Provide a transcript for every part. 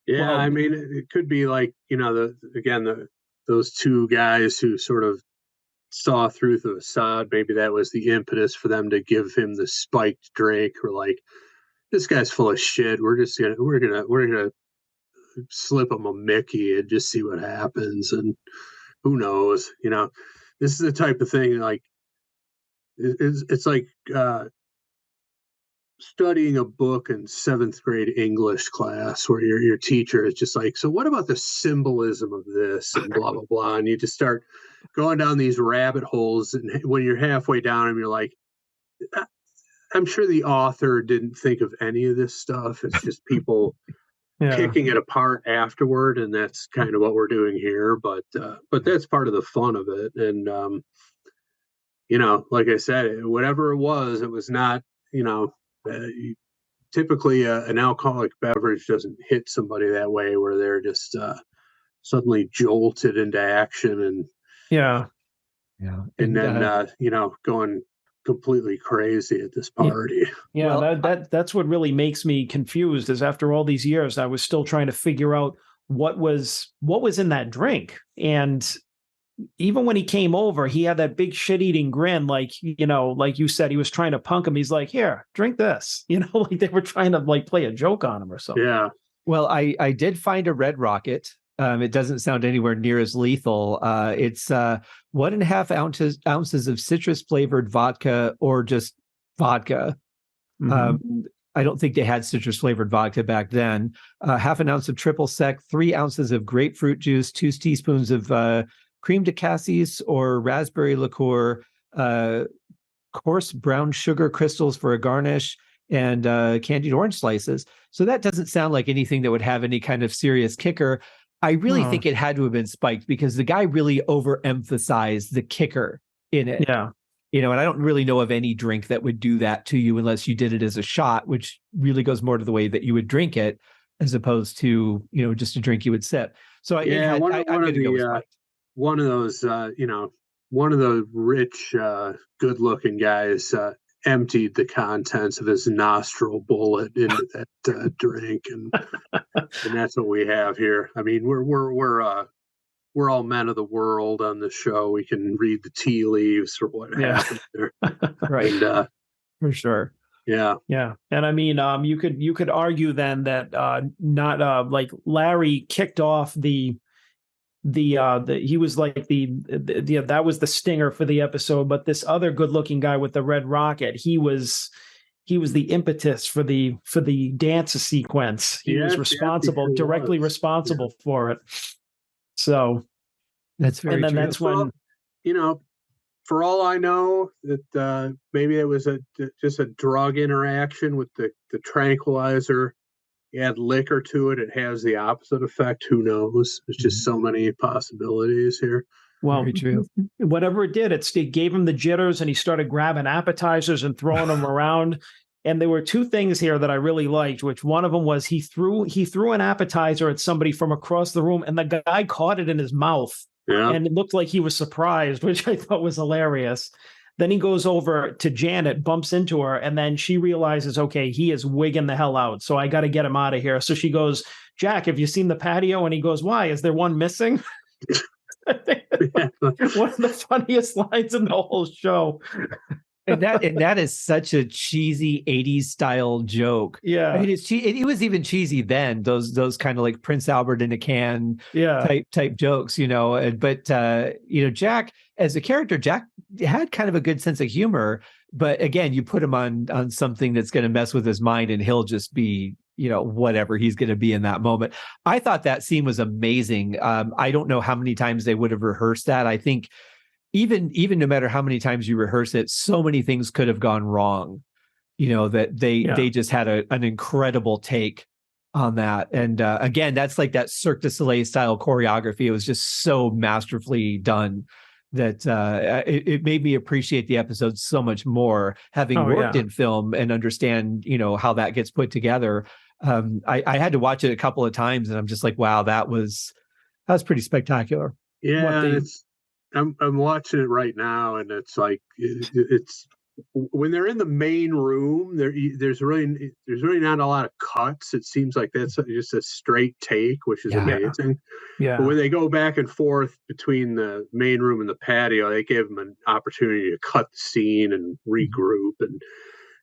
Yeah, Well, I mean, it could be like, those two guys who sort of saw through the facade. Maybe that was the impetus for them to give him the spiked drink. Or like, this guy's full of shit. We're gonna slip him a Mickey and just see what happens. And who knows? This is the type of thing like it's like studying a book in seventh grade English class where your teacher is just like, so what about the symbolism of this and blah, blah, blah. And you just start going down these rabbit holes. And when you're halfway down them, you're like, I'm sure the author didn't think of any of this stuff. It's just people picking it apart afterward. And that's kind of what we're doing here. But that's part of the fun of it. And, like I said, whatever it was not, typically an alcoholic beverage doesn't hit somebody that way where they're just suddenly jolted into action and then going completely crazy at this party. That's what really makes me confused is after all these years I was still trying to figure out what was in that drink. And even when he came over, he had that big shit-eating grin, like you said, he was trying to punk him. He's like, here, drink this. Like they were trying to like play a joke on him or something. Yeah. Well, I did find a Red Rocket. It doesn't sound anywhere near as lethal. It's 1.5 ounces of citrus-flavored vodka or just vodka. Mm-hmm. I don't think they had citrus-flavored vodka back then. 1/2 ounce of triple sec, 3 ounces of grapefruit juice, 2 teaspoons of cream de cassis or raspberry liqueur, coarse brown sugar crystals for a garnish, and candied orange slices. So that doesn't sound like anything that would have any kind of serious kicker. I really think it had to have been spiked because the guy really overemphasized the kicker in it. Yeah. And I don't really know of any drink that would do that to you unless you did it as a shot, which really goes more to the way that you would drink it as opposed to, just a drink you would sip. So I'm going to go with spiked. One of those, one of the rich, good-looking guys emptied the contents of his nostril bullet into that drink, and that's what we have here. I mean, we're all men of the world on the show. We can read the tea leaves or what happened there, right? And, for sure. Yeah. And I mean, you could argue then that not like Larry kicked off the he was like the that was the stinger for the episode, but this other good-looking guy with the red rocket, he was the impetus for the dance sequence. He was responsible, directly responsible for it. So that's very true. That's when, for all I know, that maybe it was just a drug interaction with the tranquilizer. You add liquor to it, it has the opposite effect. Who knows? There's just so many possibilities here. Well, whatever it did, it gave him the jitters, and he started grabbing appetizers and throwing them around. And there were two things here that I really liked, which one of them was he threw an appetizer at somebody from across the room, and the guy caught it in his mouth. Yeah. And it looked like he was surprised, which I thought was hilarious. Then he goes over to Janet, bumps into her, and then she realizes, okay, he is wigging the hell out, so I got to get him out of here. So she goes, Jack, have you seen the patio? And he goes, why? Is there one missing? One of the funniest lines in the whole show. And that is such a cheesy 80s style joke. Yeah. I mean, it was even cheesy then, those kind of like Prince Albert in a can type jokes, but Jack as a character, Jack had kind of a good sense of humor, but again, you put him on something that's going to mess with his mind and he'll just be, whatever he's going to be in that moment. I thought that scene was amazing. I don't know how many times they would have rehearsed that. I think even no matter how many times you rehearse it, so many things could have gone wrong, that they just had an incredible take on that. And again, that's like that Cirque du Soleil style choreography. It was just so masterfully done that it made me appreciate the episode so much more, having worked in film and understand, how that gets put together. I had to watch it a couple of times and I'm just like, wow, that was pretty spectacular. Yeah. I'm watching it right now, and it's like it's when they're in the main room, there's really not a lot of cuts. It seems like that's just a straight take, which is amazing. Yeah. But when they go back and forth between the main room and the patio, they give them an opportunity to cut the scene and regroup and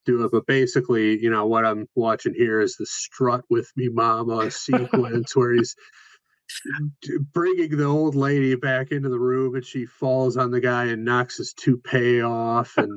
do it. But basically, what I'm watching here is the strut with me mama sequence where he's bringing the old lady back into the room and she falls on the guy and knocks his toupee off, and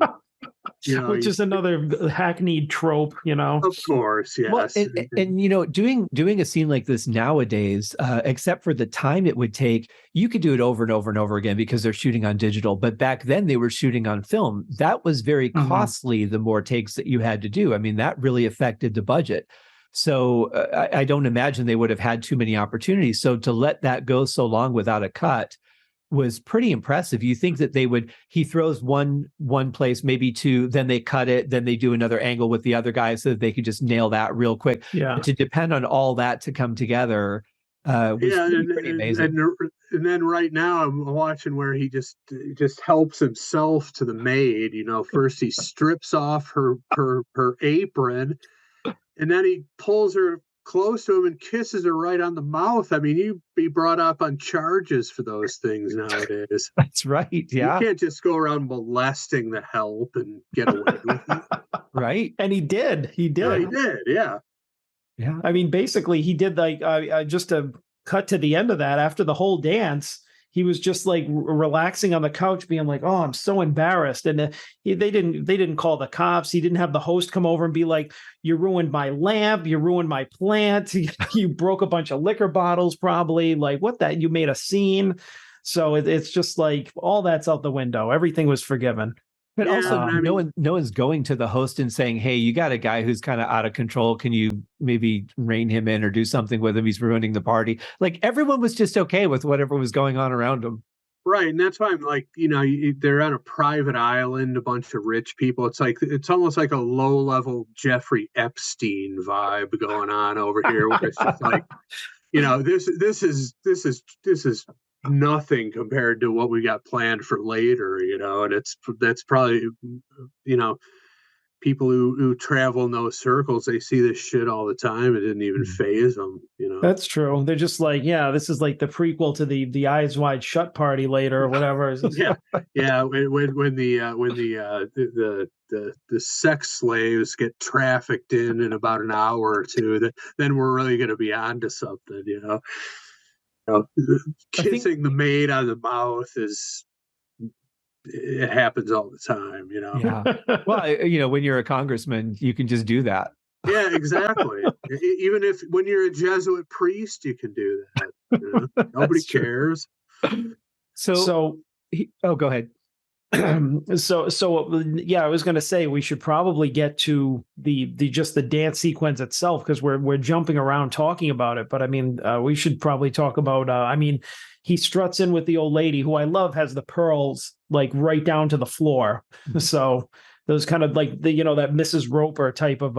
which is another hackneyed trope, Of course, yes. Well, and doing a scene like this nowadays, except for the time it would take, you could do it over and over and over again because they're shooting on digital. But back then they were shooting on film. That was very costly. The more takes that you had to do, I mean, that really affected the budget. So I don't imagine they would have had too many opportunities. So to let that go so long without a cut was pretty impressive. You think that he throws one place, maybe two, then they cut it, then they do another angle with the other guy so that they could just nail that real quick. Yeah. But to depend on all that to come together was pretty amazing. And then right now I'm watching where he just helps himself to the maid. First he strips off her apron, and then he pulls her close to him and kisses her right on the mouth. I mean, you'd be brought up on charges for those things nowadays. That's right. Yeah. You can't just go around molesting the help and get away with it. Right. And he did. Yeah, he did. Yeah. Yeah. I mean, basically, he did just to cut to the end of that after the whole dance. He was just like relaxing on the couch, being like, "Oh, I'm so embarrassed." And they didn't call the cops. He didn't have the host come over and be like, "You ruined my lamp. You ruined my plant. You broke a bunch of liquor bottles, probably. Like, what that? You made a scene." So it's just like all that's out the window. Everything was forgiven. But also, no one's going to the host and saying, "Hey, you got a guy who's kind of out of control. Can you maybe rein him in or do something with him? He's ruining the party." Like, everyone was just okay with whatever was going on around him. Right, and that's why I'm like, they're on a private island, a bunch of rich people. It's almost like a low-level Jeffrey Epstein vibe going on over here, where it's just like, this is nothing compared to what we got planned for later, and that's probably, people who travel in those circles, they see this shit all the time. It didn't even faze them, That's true. They're just like, yeah, this is like the prequel to the Eyes Wide Shut party later or whatever. yeah. When the sex slaves get trafficked in about an hour or two, then we're really going to be onto something, kissing the maid on the mouth it happens all the time, Yeah. Well, when you're a congressman, you can just do that. Yeah, exactly. Even when you're a Jesuit priest, you can do that. Nobody cares. So go ahead. I was going to say we should probably get to the dance sequence itself, because we're jumping around talking about it. But I mean, we should probably talk about. He struts in with the old lady, who I love, has the pearls like right down to the floor. So those kind of like that Mrs. Roper type of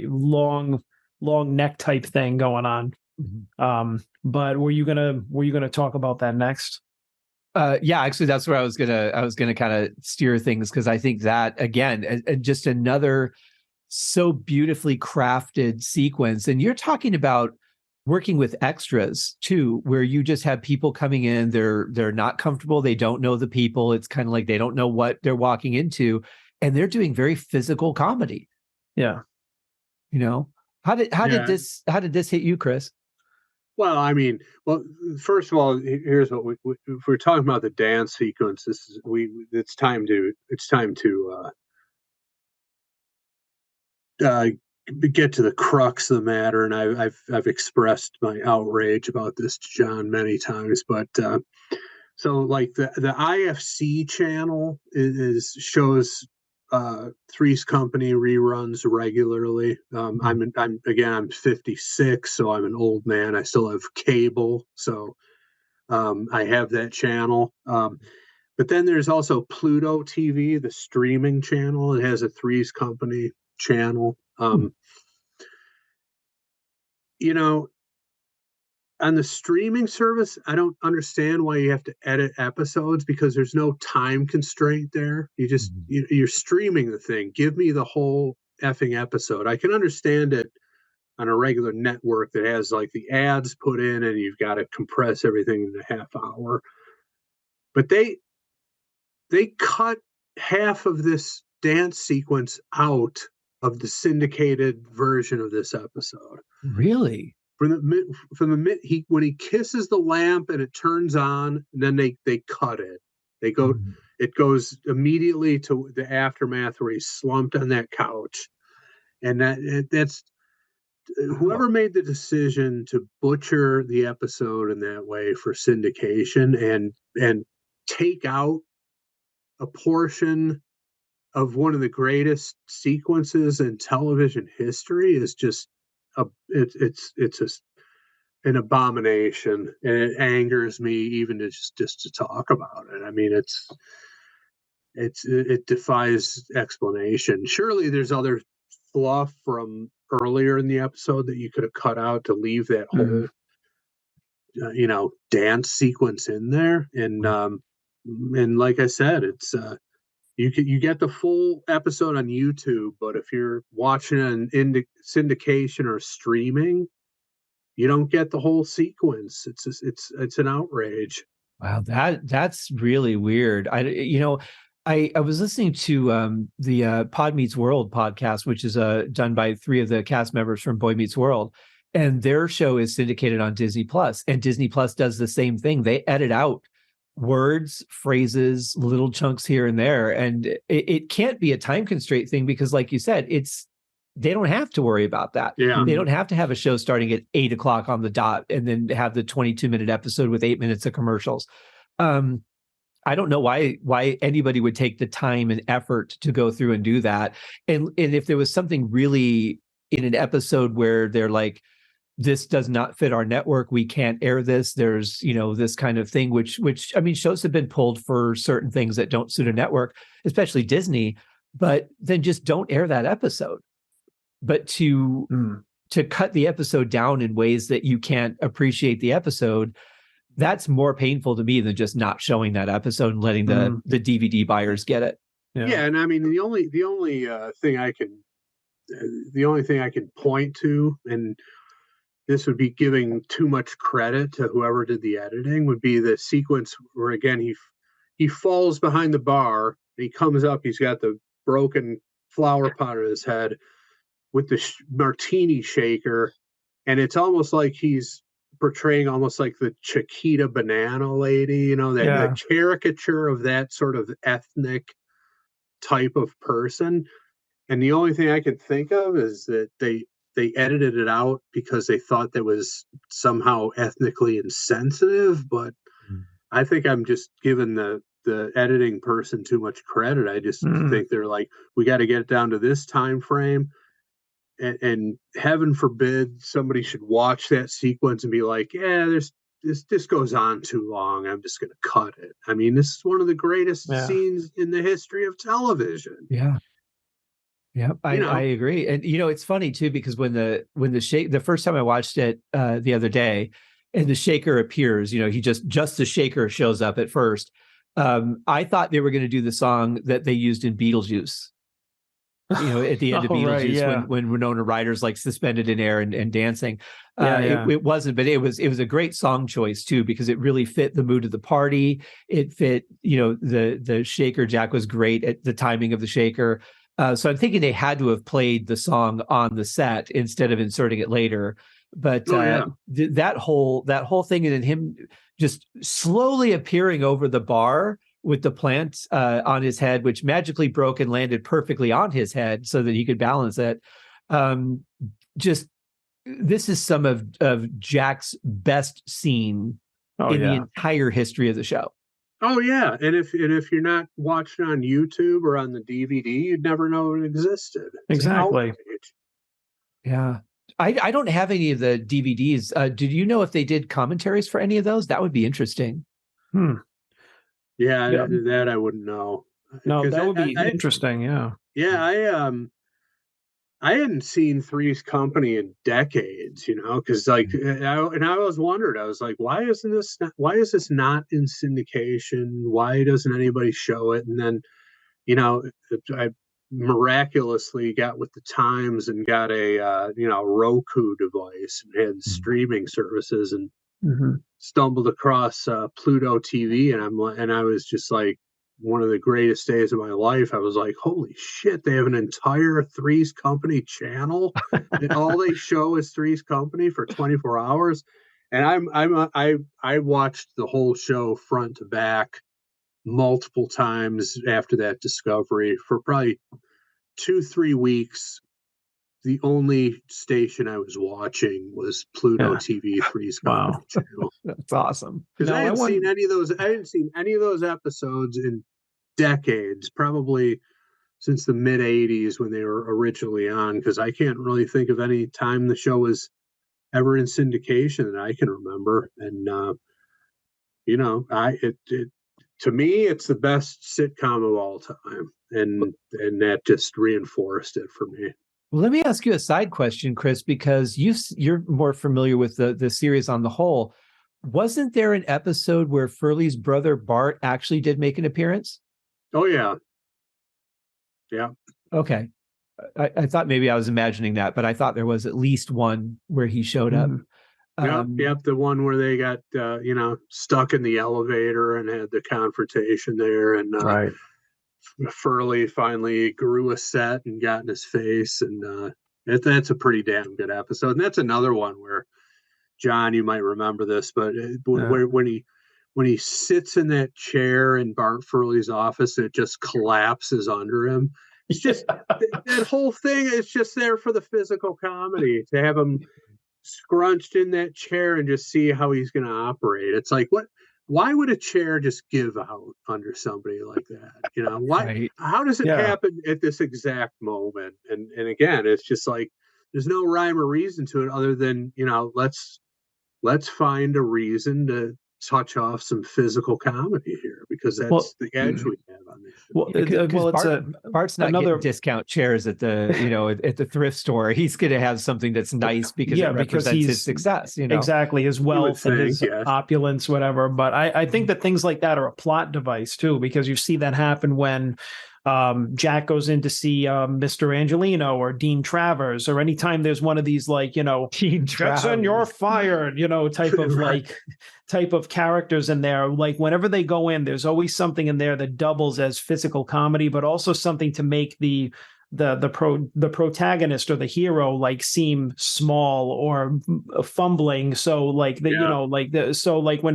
long neck type thing going on. Mm-hmm. But were you gonna talk about that next? Yeah, actually, that's where I was gonna kind of steer things, because I think that, again, just another so beautifully crafted sequence. And you're talking about working with extras too, where you just have people coming in, they're not comfortable, they don't know the people. It's kind of like they don't know what they're walking into, and they're doing very physical comedy. Yeah, how did this hit you, Chris? Well, first of all, here's what if we're talking about the dance sequence. It's time to get to the crux of the matter, and I've expressed my outrage about this to John many times. But so like the IFC channel shows Three's Company reruns regularly. I'm 56, so I'm an old man. I still have cable, so I have that channel. But then there's also Pluto TV, the streaming channel. It has a Three's Company channel. on the streaming service, I don't understand why you have to edit episodes, because there's no time constraint there. You just you're streaming the thing. Give me the whole effing episode. I can understand it on a regular network that has like the ads put in and you've got to compress everything in a half hour. But they cut half of this dance sequence out of the syndicated version of this episode. Really? From the when he kisses the lamp and it turns on, and then they cut it. They go it goes immediately to the aftermath where he's slumped on that couch. And that's whoever made the decision to butcher the episode in that way for syndication and take out a portion of one of the greatest sequences in television history is just it's an abomination, and it angers me even to just to talk about it. I mean, it defies explanation. Surely there's other fluff from earlier in the episode that you could have cut out to leave that whole dance sequence in there. And like I said, it's you get the full episode on YouTube, but if you're watching an syndication or streaming, you don't get the whole sequence. It's an outrage. Wow, that's really weird. I was listening to the Pod Meets World podcast, which is done by 3 of the cast members from Boy Meets World, and their show is syndicated on Disney Plus, and Disney Plus does the same thing. They edit out words, phrases, little chunks here and there, and it can't be a time constraint thing because, like you said, they don't have to worry about that. Yeah. They don't have to have a show starting at 8:00 on the dot and then have the 22-minute episode with 8 minutes of commercials. I don't know why anybody would take the time and effort to go through and do that. And if there was something really in an episode where they're like, this does not fit our network, we can't air this. There's, this kind of thing, which I mean, shows have been pulled for certain things that don't suit a network, especially Disney, but then just don't air that episode. But to cut the episode down in ways that you can't appreciate the episode, that's more painful to me than just not showing that episode and letting the DVD buyers get it. Yeah, and I mean the only thing I can point to, and this would be giving too much credit to whoever did the editing, would be the sequence where again he falls behind the bar and he comes up. He's got the broken flower pot on his head with the martini shaker, and it's almost like he's portraying almost like the Chiquita banana lady, the caricature of that sort of ethnic type of person. And the only thing I can think of is that they edited it out because they thought that was somehow ethnically insensitive. But I think I'm just giving the editing person too much credit. I just think they're like, we got to get it down to this time frame. And heaven forbid somebody should watch that sequence and be like, yeah, this goes on too long. I'm just going to cut it. I mean, this is one of the greatest scenes in the history of television. Yeah. Yeah, I agree. And, it's funny, too, because when the first time I watched it the other day and the shaker appears, he just the shaker shows up at first. I thought they were going to do the song that they used in Beetlejuice. At the end of Beetlejuice, when Winona Ryder's like suspended in air and dancing. It wasn't, but it was a great song choice too, because it really fit the mood of the party. It fit, the shaker. Jack was great at the timing of the shaker. So I'm thinking they had to have played the song on the set instead of inserting it later. But that whole thing, and then him just slowly appearing over the bar with the plant on his head, which magically broke and landed perfectly on his head so that he could balance it. This is some of Jack's best scene in the entire history of the show. Oh yeah, and if you're not watching on YouTube or on the DVD, you'd never know it existed. Exactly. Yeah. I don't have any of the DVDs. Did you know if they did commentaries for any of those? That would be interesting. Yeah, that I wouldn't know. No, that would be interesting. Yeah. Yeah, I hadn't seen Three's Company in decades, because and I was wondered, I was like, why is this not in syndication? Why doesn't anybody show it? And then, I miraculously got with the times and got a Roku device and had streaming services and stumbled across Pluto TV, and I was just like, one of the greatest days of my life. I was like, holy shit, they have an entire Three's Company channel and all they show is Three's Company for 24 hours. And I watched the whole show front to back multiple times after that discovery for probably 2-3 weeks. The only station I was watching was Pluto TV, Three's Company channel. That's awesome. Because I hadn't seen any of those episodes in decades, probably since the mid 80s when they were originally on, because I can't really think of any time the show was ever in syndication that I can remember. And to me, it's the best sitcom of all time, and that just reinforced it for me. Well, let me ask you a side question, Chris, because you're more familiar with the series on the whole. Wasn't there an episode where Furley's brother Bart actually did make an appearance? Oh, yeah. Yeah. Okay. I thought maybe I was imagining that, but I thought there was at least one where he showed up. Yep. The one where they got, stuck in the elevator and had the confrontation there. And right. Furley finally grew a set and got in his face. And that's a pretty damn good episode. And that's another one where, John, you might remember this, but when he sits in that chair in Bart Furley's office and it just collapses under him, it's just that whole thing is just there for the physical comedy, to have him scrunched in that chair and just see how he's going to operate. It's like, why would a chair just give out under somebody like that? Why? Right. How does it happen at this exact moment? And again, it's just like, there's no rhyme or reason to it other than, let's find a reason to touch off some physical comedy here, because that's the edge we have on this. Bart's not getting discount chairs at the at the thrift store. He's going to have something that's nice because it represents his success. Exactly, his wealth and his opulence, whatever. But I think that things like that are a plot device too, because you see that happen when Jack goes in to see Mr. Angelino or Dean Travers, or anytime there's one of these Dean Jackson, you're fired, type of characters in there. Like whenever they go in, there's always something in there that doubles as physical comedy, but also something to make the protagonist or the hero seem small or fumbling. So when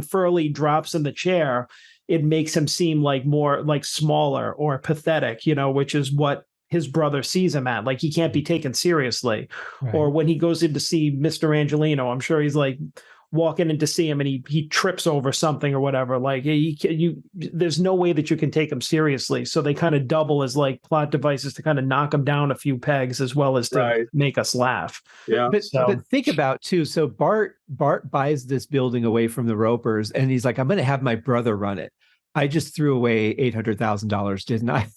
Furley drops in the chair, it makes him seem more smaller or pathetic, which is what his brother sees him at. Like he can't be taken seriously. Right. Or when he goes in to see Mr. Angelino, I'm sure he's walking in to see him and he trips over something or whatever. There's no way that you can take him seriously. So they kind of double as plot devices to kind of knock him down a few pegs, as well as to make us laugh. Yeah. But think about too. So Bart buys this building away from the Ropers, and he's like, I'm going to have my brother run it. I just threw away $800,000, didn't I?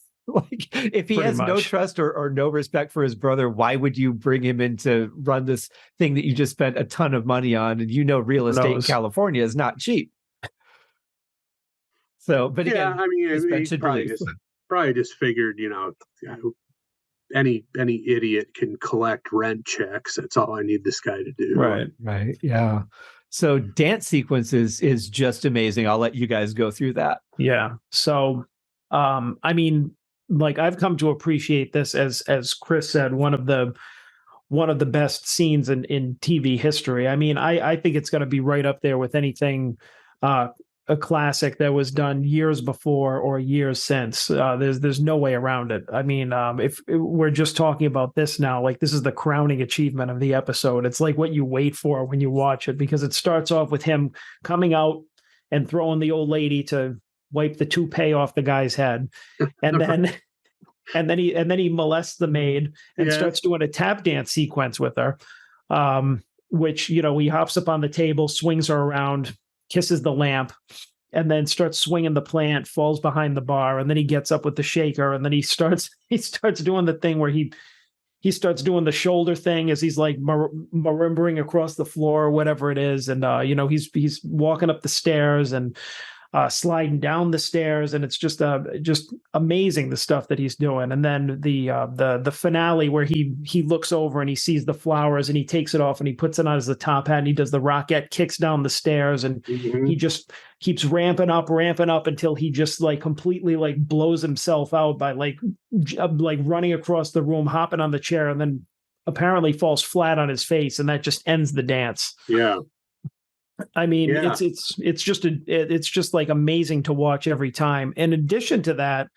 If he has no trust or no respect for his brother, why would you bring him in to run this thing that you just spent a ton of money on? And real estate in California is not cheap. So, but again, he probably just figured, any idiot can collect rent checks. That's all I need this guy to do. Right. Yeah. So dance sequence is just amazing. I'll let you guys go through that. Yeah. So, I've come to appreciate this as Chris said, one of the best scenes in TV history. I think it's going to be right up there with anything, a classic that was done years before or years since. There's no way around it. If we're just talking about this now, this is the crowning achievement of the episode. It's what you wait for when you watch it, because it starts off with him coming out and throwing the old lady to wipe the toupee off the guy's head, and then he molests the maid and starts doing a tap dance sequence with her, which he hops up on the table, swings her around, kisses the lamp, and then starts swinging the plant, falls behind the bar, and then he gets up with the shaker, and then he starts doing the thing where he he starts doing the shoulder thing as he's like marimbering across the floor or whatever it is. And, he's walking up the stairs and sliding down the stairs. And it's just amazing, the stuff that he's doing. And then the finale where he looks over and he sees the flowers and he takes it off and he puts it on as the top hat and he does the rocket kicks down the stairs and he just keeps ramping up until he just like completely like blows himself out by like running across the room, hopping on the chair, and then apparently falls flat on his face, and that just ends the dance. Yeah. I mean, it's just like amazing to watch every time. In addition to that,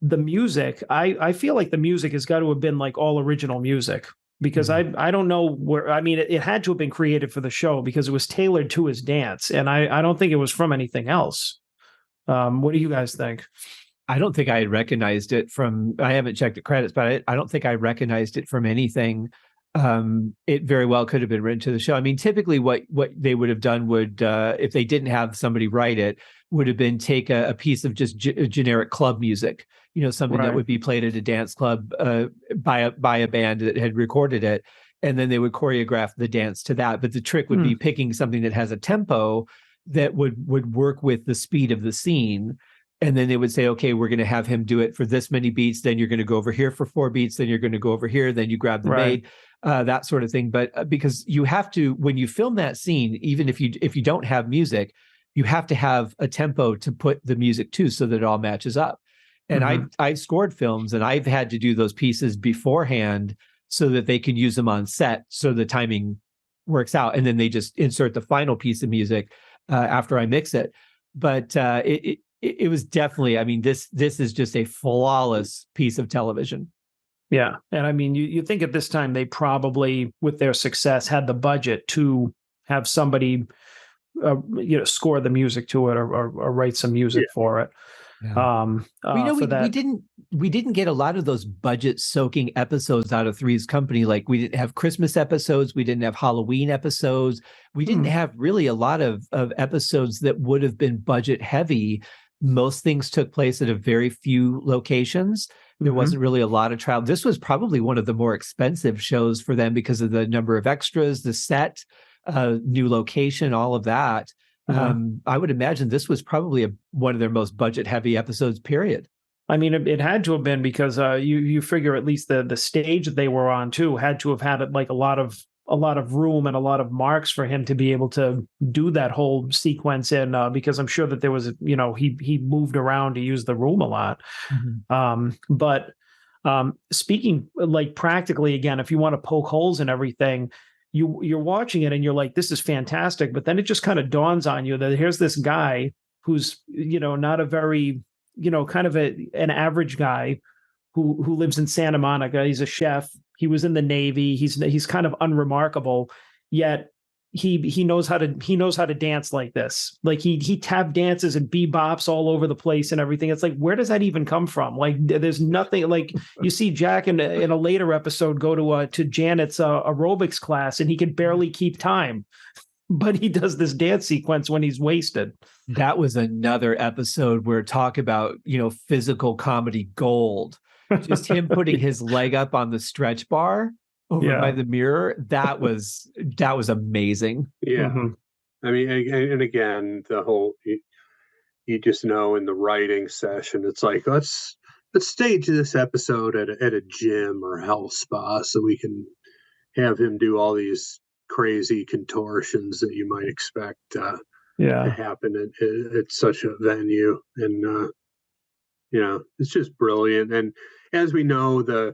the music, I feel like the music has got to have been like all original music, because I don't know where, I mean, it had to have been created for the show because it was tailored to his dance. And I don't think it was from anything else. What do you guys think? I don't think I had recognized it from, I haven't checked the credits, but I don't think I recognized it from anything. It very well could have been written to the show. I mean, typically what they would have done would, if they didn't have somebody write it, would have been take a piece of just generic club music, something that would be played at a dance club by a band that had recorded it. And then they would choreograph the dance to that. But the trick would be picking something that has a tempo that would work with the speed of the scene. And then they would say, okay, we're going to have him do it for this many beats. Then you're going to go over here for 4 beats. Then you're going to go over here. Then you grab the maid, that sort of thing. But because you have to, when you film that scene, even if you don't have music, you have to have a tempo to put the music to so that it all matches up. And I scored films and I've had to do those pieces beforehand so that they can use them on set so the timing works out. And then they just insert the final piece of music after I mix it. But it was definitely, I mean, this is just a flawless piece of television. Yeah. And I mean, you think at this time they probably, with their success, had the budget to have somebody, score the music to it or write some music for it. Yeah. We didn't get a lot of those budget soaking episodes out of Three's Company. Like we didn't have Christmas episodes. We didn't have Halloween episodes. We didn't have really a lot of episodes that would have been budget heavy. Most things took place at a very few locations. There wasn't really a lot of travel. This was probably one of the more expensive shows for them because of the number of extras, the set, new location, all of that. I would imagine this was probably one of their most budget heavy episodes, period. I mean, it had to have been because you figure at least the stage that they were on too had to have had like a lot of room and a lot of marks for him to be able to do that whole sequence in, because I'm sure that there was, he moved around to use the room a lot. But speaking like practically again, if you want to poke holes in everything, you're watching it and you're like, this is fantastic. But then it just kind of dawns on you that here's this guy who's, not a very, kind of an average guy who lives in Santa Monica. He's a chef. He was in the Navy. He's kind of unremarkable, yet he knows how to dance like this. Like he tap dances and bebops all over the place and everything. It's like, where does that even come from? Like there's nothing. Like you see Jack in a later episode go to Janet's aerobics class and he can barely keep time, but he does this dance sequence when he's wasted. That was another episode where talk about physical comedy gold. Just him putting his leg up on the stretch bar over by the mirror. That was amazing. Yeah. I mean, and again, the whole, you just know in the writing session, it's like, let's stage this episode at a gym or health spa so we can have him do all these crazy contortions that you might expect to happen at such a venue. And, it's just brilliant. And as we know, the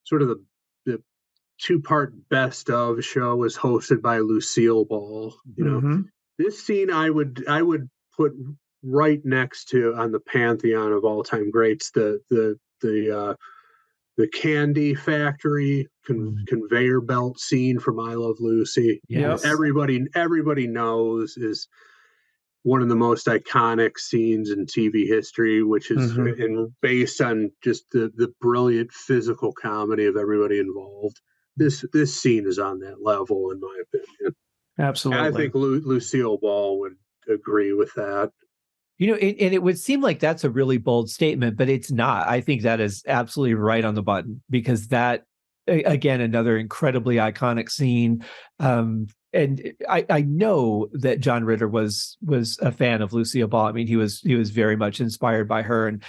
sort of the 2-part best of show was hosted by Lucille Ball. This scene I would put right next to on the pantheon of all time greats. The candy factory conveyor belt scene from I Love Lucy. Yes. Everybody knows is one of the most iconic scenes in TV history, which is based on just the brilliant physical comedy of everybody involved. This scene is on that level, in my opinion. Absolutely. And I think Lucille Ball would agree with that. And it would seem like that's a really bold statement, but it's not. I think that is absolutely right on the button because that again, another incredibly iconic scene. And I know that John Ritter was a fan of Lucille Ball. I mean, he was very much inspired by her. And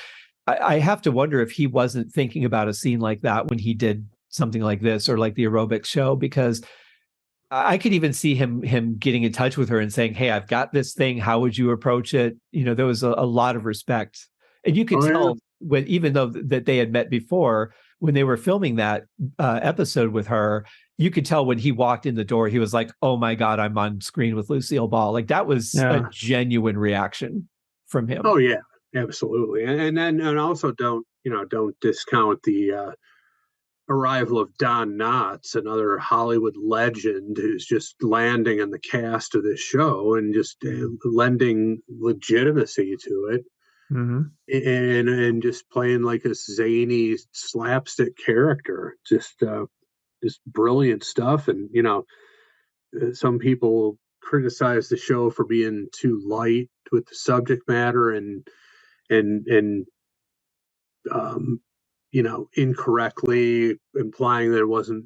I have to wonder if he wasn't thinking about a scene like that when he did something like this, or like the aerobics show, because I could even see him getting in touch with her and saying, "Hey, I've got this thing. How would you approach it?" There was a lot of respect, and you could tell when, even though that they had met before, when they were filming that episode with her, you could tell when he walked in the door, he was like, "Oh my God, I'm on screen with Lucille Ball." Like, that was a genuine reaction from him. Oh yeah, absolutely. And also don't discount the arrival of Don Knotts, another Hollywood legend who's just landing in the cast of this show and just lending legitimacy to it. Mm-hmm. And just playing like a zany slapstick character, just brilliant stuff. And some people criticize the show for being too light with the subject matter and incorrectly implying that there wasn't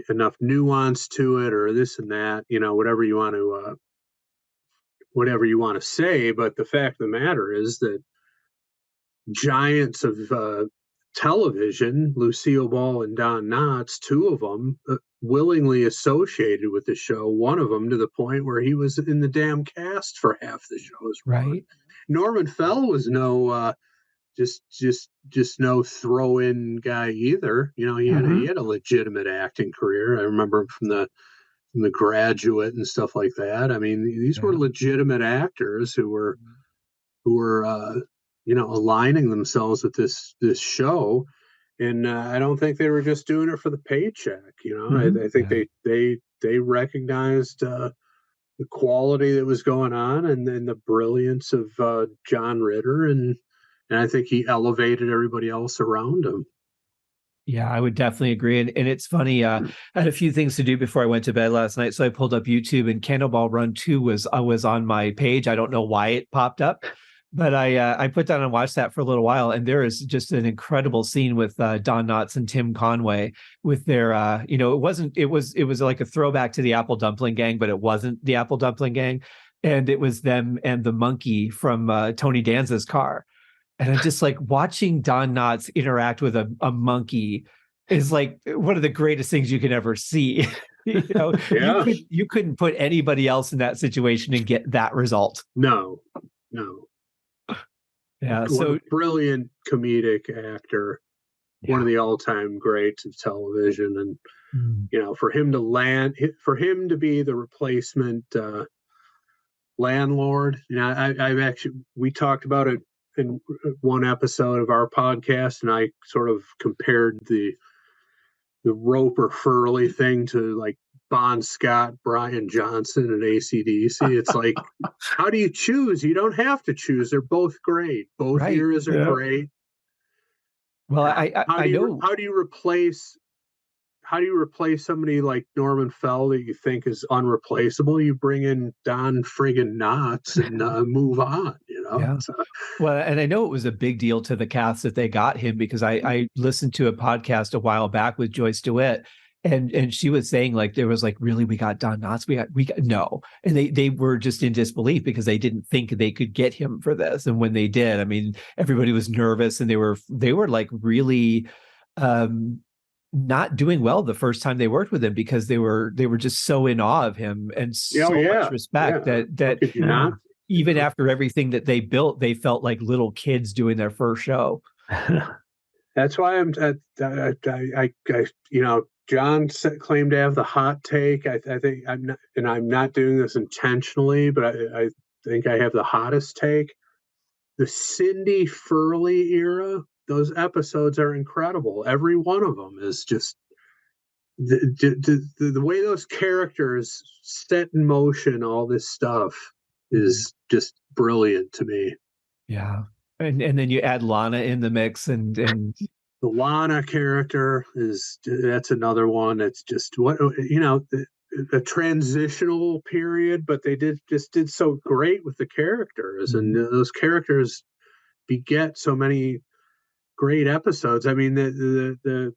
enough nuance to it, or this and that, whatever you want to say. But the fact of the matter is that giants of television, Lucille Ball and Don Knotts, two of them willingly associated with the show, one of them to the point where he was in the damn cast for half the shows. Right. Norman Fell was no just no throw-in guy either. He had a legitimate acting career. I remember him from the Graduate and stuff like that. I mean, these were legitimate actors who were aligning themselves with this show, and I don't think they were just doing it for the paycheck. I think they recognized the quality that was going on, and then the brilliance of John Ritter, and I think he elevated everybody else around him. Yeah, I would definitely agree. And it's funny, I had a few things to do before I went to bed last night, so I pulled up YouTube, and Cannonball Run 2 was on my page. I don't know why it popped up, but I put that on and watched that for a little while, and there is just an incredible scene with Don Knotts and Tim Conway with their it was like a throwback to the Apple Dumpling Gang, but it wasn't the Apple Dumpling Gang, and it was them and the monkey from Tony Danza's car. And I'm just like, watching Don Knotts interact with a monkey is like one of the greatest things you can ever see. You couldn't put anybody else in that situation and get that result. No. Yeah, so brilliant comedic actor, one of the all-time greats of television, and for him to be the replacement landlord. We talked about it in one episode of our podcast, and I sort of compared the Roper Furley thing to like Bon Scott, Brian Johnson, and AC/DC. It's like, how do you choose? You don't have to choose. They're both great. Both eras are great. Well, I know. How do you replace somebody like Norman Fell that you think is unreplaceable? You bring in Don friggin' Knotts and move on. Yeah. Well, and I know it was a big deal to the cast that they got him, because I listened to a podcast a while back with Joyce Dewitt, and she was saying, like, there was like, really, we got Don Knotts, we got no, and they were just in disbelief because they didn't think they could get him for this, and when they did, I mean, everybody was nervous, and they were like really not doing well the first time they worked with him, because they were just so in awe of him and much respect that even after everything that they built, they felt like little kids doing their first show. That's why John claimed to have the hot take. I think I'm not doing this intentionally, but I think I have the hottest take. The Cindy Furley era, those episodes are incredible. Every one of them is just the way those characters set in motion all this stuff is just brilliant to me. Yeah. And then you add Lana in the mix, and the Lana character that's another one. It's just a transitional period, but they did so great with the characters, and those characters beget so many great episodes. I mean, the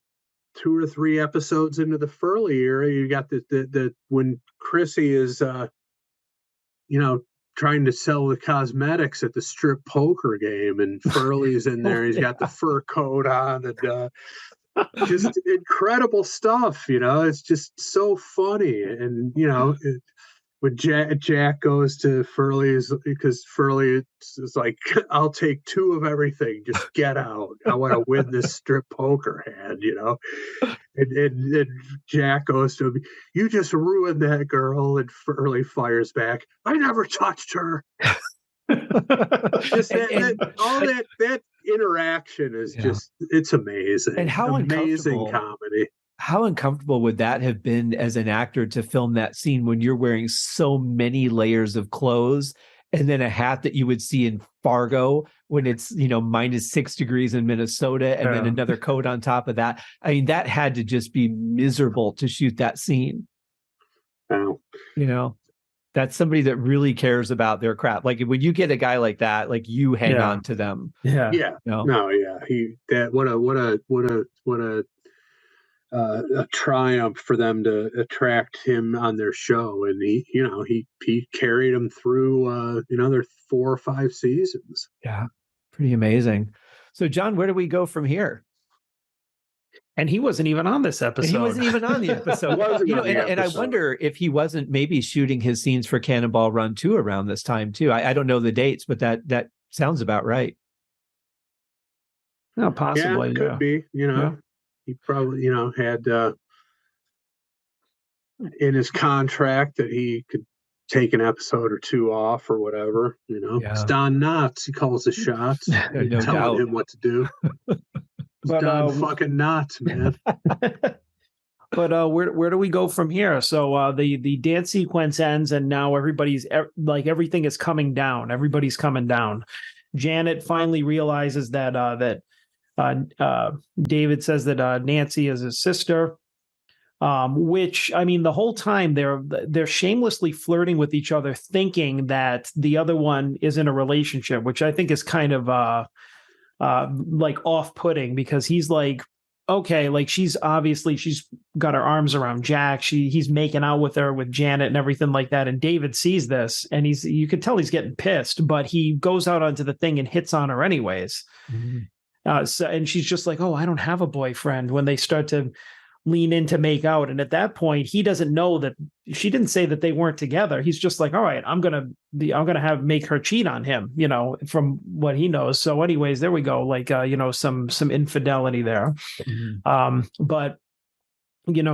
2 or 3 episodes into the Furley era, you got the when Chrissy is trying to sell the cosmetics at the strip poker game, and Furley's in there. He's got the fur coat on, and just incredible stuff. It's just so funny, and when Jack goes to Furley's, because Furley is like, I'll take 2 of everything, just get out. I want to win this strip poker hand, and Jack goes to him, you just ruined that girl, and Furley fires back, I never touched her. Just that interaction is just, it's amazing. And how amazing comedy. How uncomfortable would that have been as an actor to film that scene when you're wearing so many layers of clothes, and then a hat that you would see in Fargo when it's, minus 6 degrees in Minnesota, and then another coat on top of that. I mean, that had to just be miserable to shoot that scene. Wow. That's somebody that really cares about their craft. Like when you get a guy like that, like you hang on to them. Yeah. A triumph for them to attract him on their show, and he carried them through their 4 or 5 seasons. Yeah, pretty amazing. So John, where do we go from here? And he wasn't even on this episode. He wasn't even on the episode. And I wonder if he wasn't maybe shooting his scenes for Cannonball Run 2 around this time too. I don't know the dates, but that sounds about right. No, possibly. Yeah, it could be. He probably, had in his contract that he could take an episode or 2 off or whatever. It's Don Knotts. He calls the shots. No telling doubt. him what to do. It's Don fucking Knotts, man. But where do we go from here? So the dance sequence ends, and now everybody's everything is coming down. Everybody's coming down. Janet finally realizes that David says that Nancy is his sister, which, I mean, the whole time they're shamelessly flirting with each other, thinking that the other one is in a relationship, which I think is kind of off-putting, because he's like, okay, like she's got her arms around Jack. He's making out with her, with Janet and everything like that. And David sees this, and you can tell he's getting pissed, but he goes out onto the thing and hits on her anyways. Mm-hmm. And she's just like, oh, I don't have a boyfriend, when they start to lean in to make out. And at that point, he doesn't know that she didn't say that they weren't together. He's just like, all right, I'm going to make her cheat on him, from what he knows. So anyways, there we go. Like, some infidelity there. Mm-hmm. But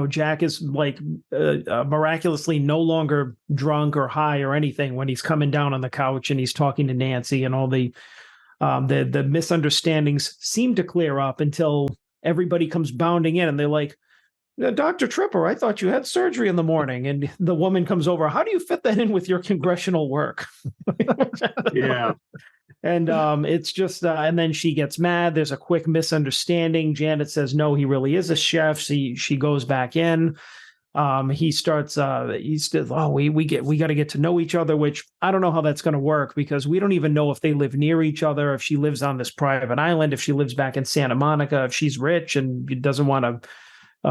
Jack is like miraculously no longer drunk or high or anything when he's coming down on the couch and he's talking to Nancy, and all the misunderstandings seem to clear up until everybody comes bounding in, and they're like, Dr. Tripper, I thought you had surgery in the morning. And the woman comes over, how do you fit that in with your congressional work? Yeah. And it's just, and then she gets mad. There's a quick misunderstanding. Janet says, no, he really is a chef. She goes back in. He starts, we got to get to know each other, which I don't know how that's going to work, because we don't even know if they live near each other, if she lives on this private island, if she lives back in Santa Monica, if she's rich and doesn't want a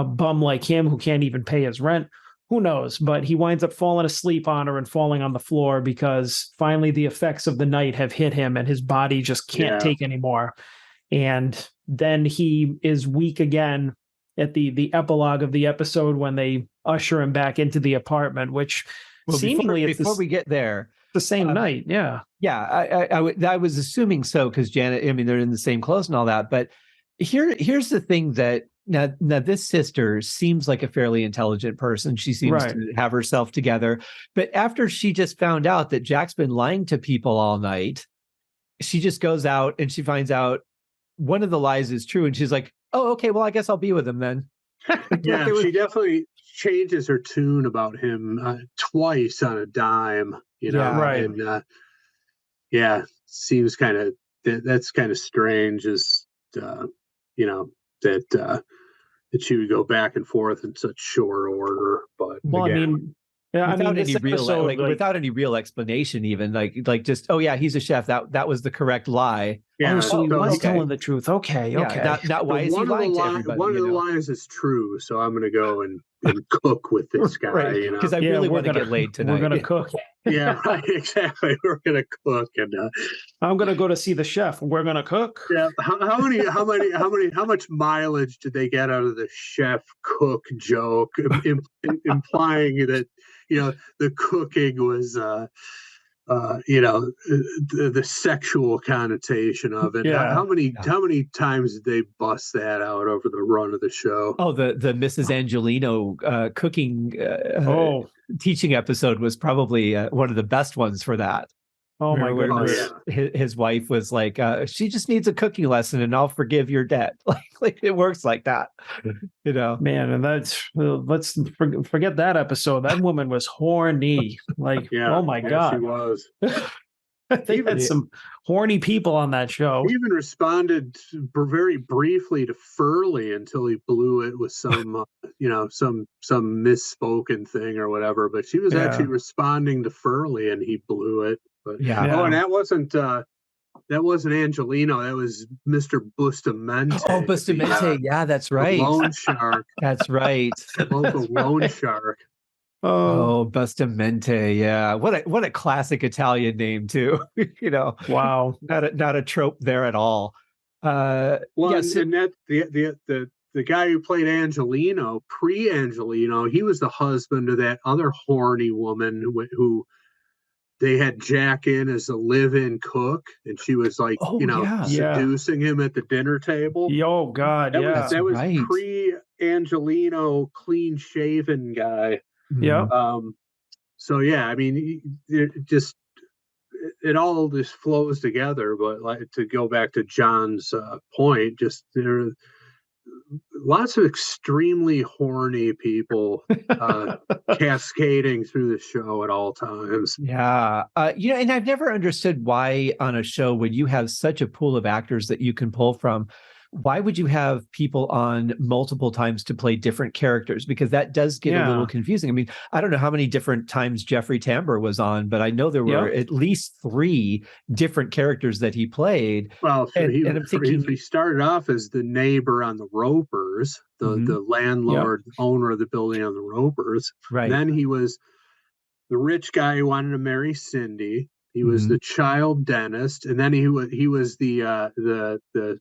bum like him who can't even pay his rent. Who knows? But he winds up falling asleep on her and falling on the floor, because finally the effects of the night have hit him and his body just can't take anymore. And then he is weak again at the epilogue of the episode, when they usher him back into the apartment, which seemingly before we get there, the same night. Yeah. I was assuming so, because Janet, I mean, they're in the same clothes and all that. But here's the thing, that now this sister seems like a fairly intelligent person. She seems to have herself together. But after she just found out that Jack's been lying to people all night, she just goes out and she finds out one of the lies is true. And she's like, oh, okay, well, I guess I'll be with him then. Yeah, she definitely changes her tune about him twice on a dime, right. And seems kind of, that's kind of strange, as that she would go back and forth in such short order. But well, again, I mean, Yeah, without this any real episode, without any real explanation, even like just, oh yeah, he's a chef. That was the correct lie. Yeah, so he was telling the truth. Okay. Not why is he lying to everybody? One of the lines is true, so I'm going to go and cook with this guy. Right, because I really want to get laid tonight. We're going to cook. Yeah, right, exactly. We're going to cook, and I'm going to go to see the chef. We're going to cook. Yeah. How much mileage did they get out of the chef cook joke, implying that the cooking was the sexual connotation of it? Yeah. How many times did they bust that out over the run of the show? Oh, the Mrs. Angelino cooking teaching episode was probably one of the best ones for that. Oh my goodness! His wife was like, "She just needs a cooking lesson, and I'll forgive your debt." Like it works like that, Man, and let's forget that episode. That woman was horny. Oh my God, she was. They had some horny people on that show. He even responded very briefly to Furley until he blew it with some, some misspoken thing or whatever. But she was actually responding to Furley, and he blew it. But oh, and that wasn't Angelino. That was Mr. Bustamante. Oh, Bustamante. Yeah, that's right. Loan shark. That's right. Local loan shark. Oh, Bustamante. Yeah. What a classic Italian name too. Wow. Not a trope there at all. And that the guy who played Angelino, pre-Angelino, he was the husband of that other horny woman who they had Jack in as a live-in cook, and she was seducing him at the dinner table. Oh God, that was pre-Angelino, clean-shaven guy. Yeah. So yeah, I mean, it all just flows together. But to go back to John's point, just there are lots of extremely horny people cascading through the show at all times. Yeah. And I've never understood why on a show when you have such a pool of actors that you can pull from, why would you have people on multiple times to play different characters? Because that does get a little confusing. I mean, I don't know how many different times Jeffrey Tambor was on, but I know there were at least 3 different characters that he played. Well, I'm thinking he started off as the neighbor on the Ropers, the landlord, owner of the building on the Ropers. Right. Then he was the rich guy who wanted to marry Cindy. He was the child dentist, and then he was the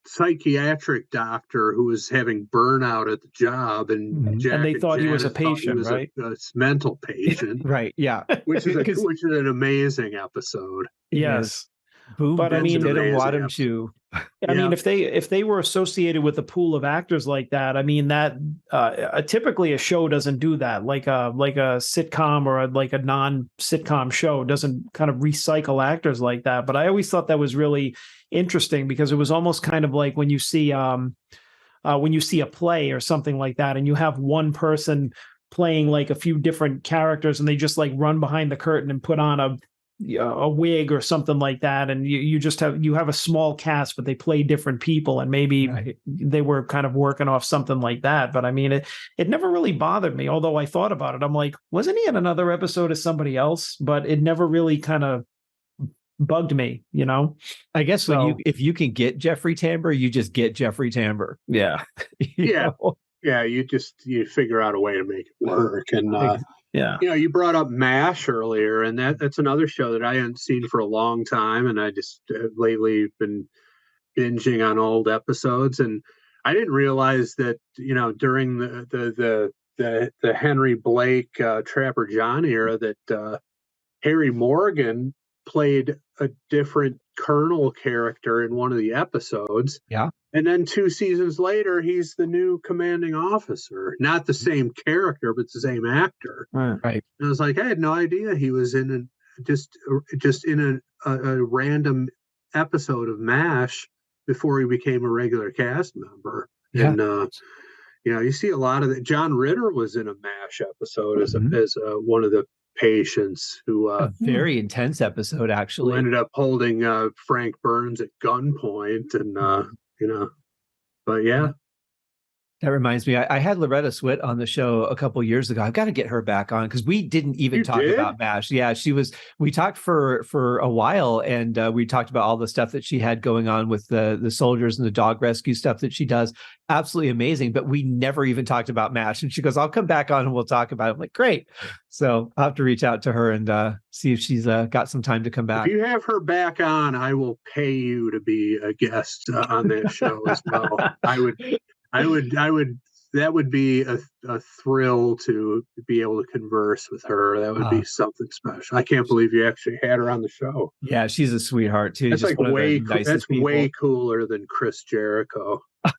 psychiatric doctor who was having burnout at the job, and they thought he was a patient, right? A mental patient, right? Yeah, which is an amazing episode. Yes, Boom, but I mean, didn't want him to. I mean, if they were associated with a pool of actors like that, I mean that typically a show doesn't do that. Like a sitcom or like a non-sitcom show doesn't kind of recycle actors like that. But I always thought that was really interesting because it was almost kind of like when you see a play or something like that, and you have one person playing like a few different characters, and they just like run behind the curtain and put on a wig or something like that, and you have a small cast, but they play different people, and maybe they were kind of working off something like that. But I mean, it never really bothered me, although I thought about it. I'm like, wasn't he in another episode as somebody else? But it never really kind of bugged me, I guess if you can get Jeffrey Tambor, you just get Jeffrey Tambor. Yeah. Yeah, you figure out a way to make it work. And you brought up MASH earlier, and that's another show that I hadn't seen for a long time, and I just lately been binging on old episodes, and I didn't realize that during the Henry Blake Trapper John era that Harry Morgan played a different Colonel character in one of the episodes. Yeah. And then 2 seasons later, he's the new commanding officer. Not the same character, but the same actor. Right. And I was like, I had no idea he was in just in a random episode of MASH before he became a regular cast member. Yeah. And you see a lot of that. John Ritter was in a MASH episode as one of the patients who a very intense episode, actually, who ended up holding Frank Burns at gunpoint, and but yeah. That reminds me, I had Loretta Swit on the show a couple years ago. I've got to get her back on because we didn't even talk about MASH. Yeah, we talked for a while, and we talked about all the stuff that she had going on with the soldiers and the dog rescue stuff that she does. Absolutely amazing. But we never even talked about MASH. And she goes, I'll come back on and we'll talk about it. I'm like, great. So I'll have to reach out to her and see if she's got some time to come back. If you have her back on, I will pay you to be a guest on that show as well. I would. That would be a thrill to be able to converse with her. That would be something special. I can't believe you actually had her on the show. Yeah, she's a sweetheart too. That's way cooler than Chris Jericho. I'll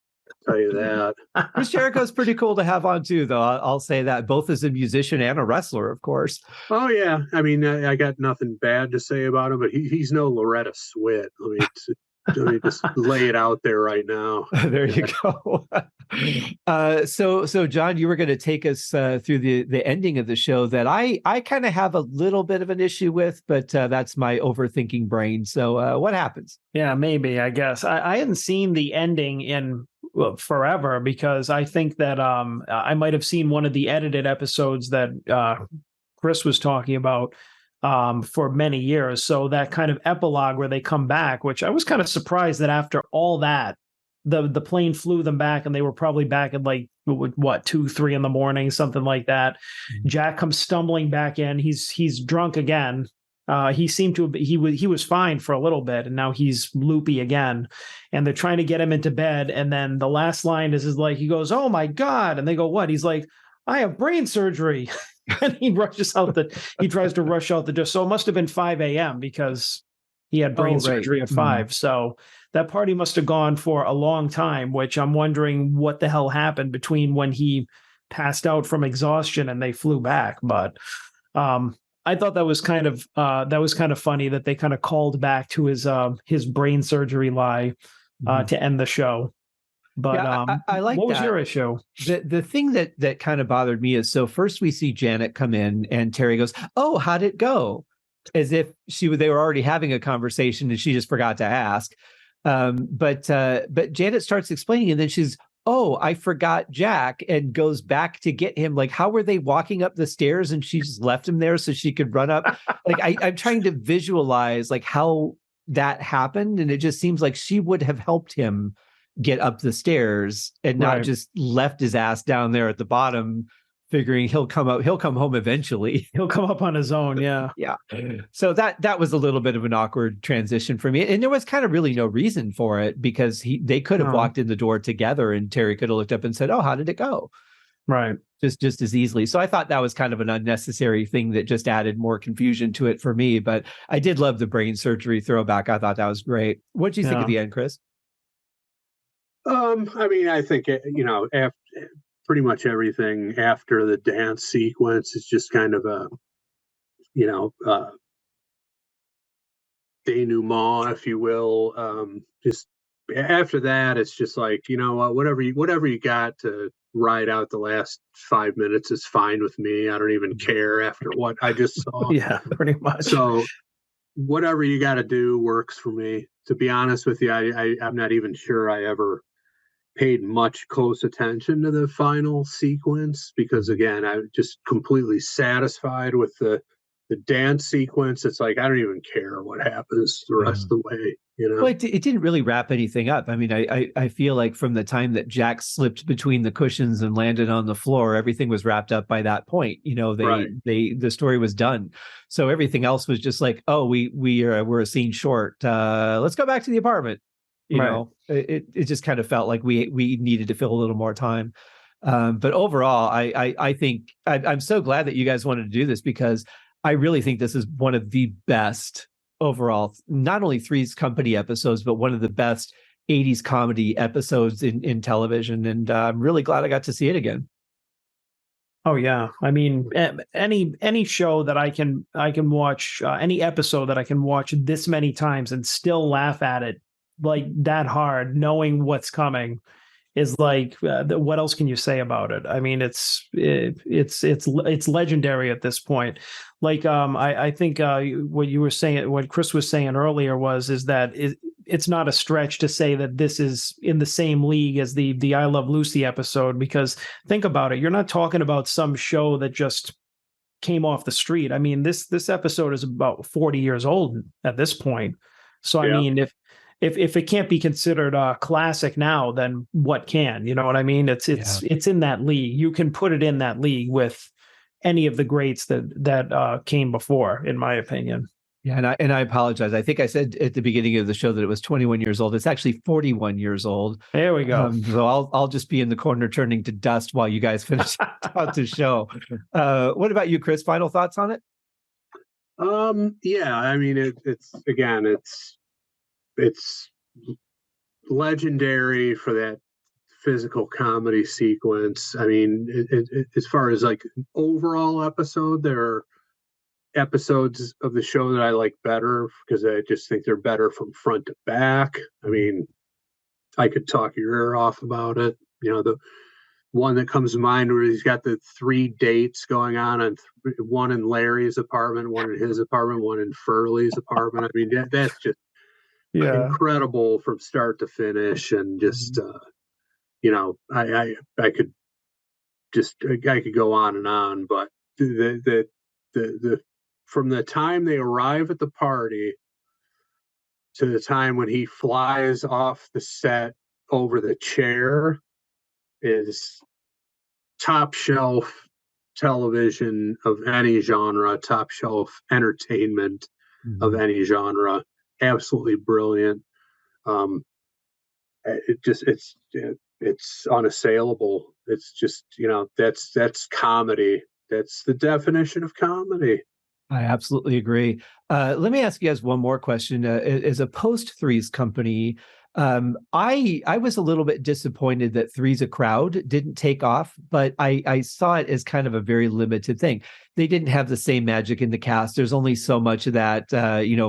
tell you that. Chris Jericho's pretty cool to have on too, though. I'll say that, both as a musician and a wrestler, of course. Oh yeah, I mean, I got nothing bad to say about him, but he's no Loretta Swit. Let me just lay it out there right now. There you go. So John, you were going to take us through the ending of the show that I kind of have a little bit of an issue with, but that's my overthinking brain. So what happens? Yeah, maybe, I guess. I hadn't seen the ending in forever because I think that I might have seen one of the edited episodes that Chris was talking about for many years. So that kind of epilogue where they come back, which I was kind of surprised that after all that, the plane flew them back and they were probably back at like, 2-3 in the morning, something like that. Mm-hmm. Jack comes stumbling back in. He's drunk again. He seemed to, he was fine for a little bit and now he's loopy again. And they're trying to get him into bed. And then the last line is like, he goes, "Oh my God." And they go, "What?" He's like, "I have brain surgery." And he tries to rush out the door. So it must have been 5 a.m. because he had brain surgery at 5. Mm-hmm. So that party must have gone for a long time, which I'm wondering what the hell happened between when he passed out from exhaustion and they flew back. But I thought that was kind of funny that they kind of called back to his brain surgery lie to end the show. But yeah, I like what that. Was your issue? The thing that kind of bothered me is, so first we see Janet come in and Terri goes, "Oh, how'd it go?" As if they were already having a conversation and she just forgot to ask. But Janet starts explaining and then she's, "Oh, I forgot Jack," and goes back to get him. Like, how were they walking up the stairs and she just left him there so she could run up? Like, I'm trying to visualize like how that happened. And it just seems like she would have helped him get up the stairs and not just left his ass down there at the bottom, figuring he'll come home eventually. He'll come up on his own. Yeah. Yeah. So that was a little bit of an awkward transition for me. And there was kind of really no reason for it because they could have walked in the door together and Terri could have looked up and said, "Oh, how did it go?" Right. Just as easily. So I thought that was kind of an unnecessary thing that just added more confusion to it for me. But I did love the brain surgery throwback. I thought that was great. What did you think of the end, Chris? I mean, I think, after pretty much everything after the dance sequence is just kind of a, denouement, if you will. Just after that, it's just like, whatever you got to ride out the last 5 minutes is fine with me. I don't even care after what I just saw. Yeah, pretty much. So whatever you got to do works for me. To be honest with you, I'm not even sure I ever paid much close attention to the final sequence because, again, I'm just completely satisfied with the dance sequence. It's like I don't even care what happens the rest of the way. Well, it didn't really wrap anything up. I mean, I feel like from the time that Jack slipped between the cushions and landed on the floor, everything was wrapped up by that point. The story was done. So everything else was just like, oh, we're a scene short. Let's go back to the apartment. It just kind of felt like we needed to fill a little more time. But overall, I think I'm so glad that you guys wanted to do this because I really think this is one of the best overall, not only Three's Company episodes, but one of the best 80s comedy episodes in television. And I'm really glad I got to see it again. Oh yeah. I mean, any show that I can watch, any episode that I can watch this many times and still laugh at it like that hard, knowing what's coming, is like, what else can you say about it? I mean, it's legendary at this point. Like, I think what you were saying, what Chris was saying earlier is that it's not a stretch to say that this is in the same league as the I Love Lucy episode, because think about it. You're not talking about some show that just came off the street. I mean, this episode is about 40 years old at this point. So, I mean, if it can't be considered a classic now, then what can? You know what I mean? It's in that league. You can put it in that league with any of the greats that came before, in my opinion. Yeah, and I apologize. I think I said at the beginning of the show that it was 21 years old. It's actually 41 years old. There we go. So I'll just be in the corner turning to dust while you guys finish out the show. What about you, Chris? Final thoughts on it? Yeah, I mean, it's legendary for that physical comedy sequence. I mean, as far as like overall episode, there are episodes of the show that I like better because I just think they're better from front to back. I mean, I could talk your ear off about it. You know, the one that comes to mind where he's got the 3 dates going on one in Larry's apartment, one in his apartment, one in Furley's apartment. I mean, that's just incredible from start to finish. And just, you know, I could go on and on, but the from the time they arrive at the party to the time when he flies off the set over the chair is top shelf television of any genre, top shelf entertainment of any genre. Absolutely brilliant. It's unassailable. It's just, you know, that's comedy. That's the definition of comedy. I absolutely agree. Let me ask you guys one more question. As a post Three's Company, I was a little bit disappointed that Three's a Crowd didn't take off, but I saw it as kind of a very limited thing. They didn't have the same magic in the cast. There's only so much of that,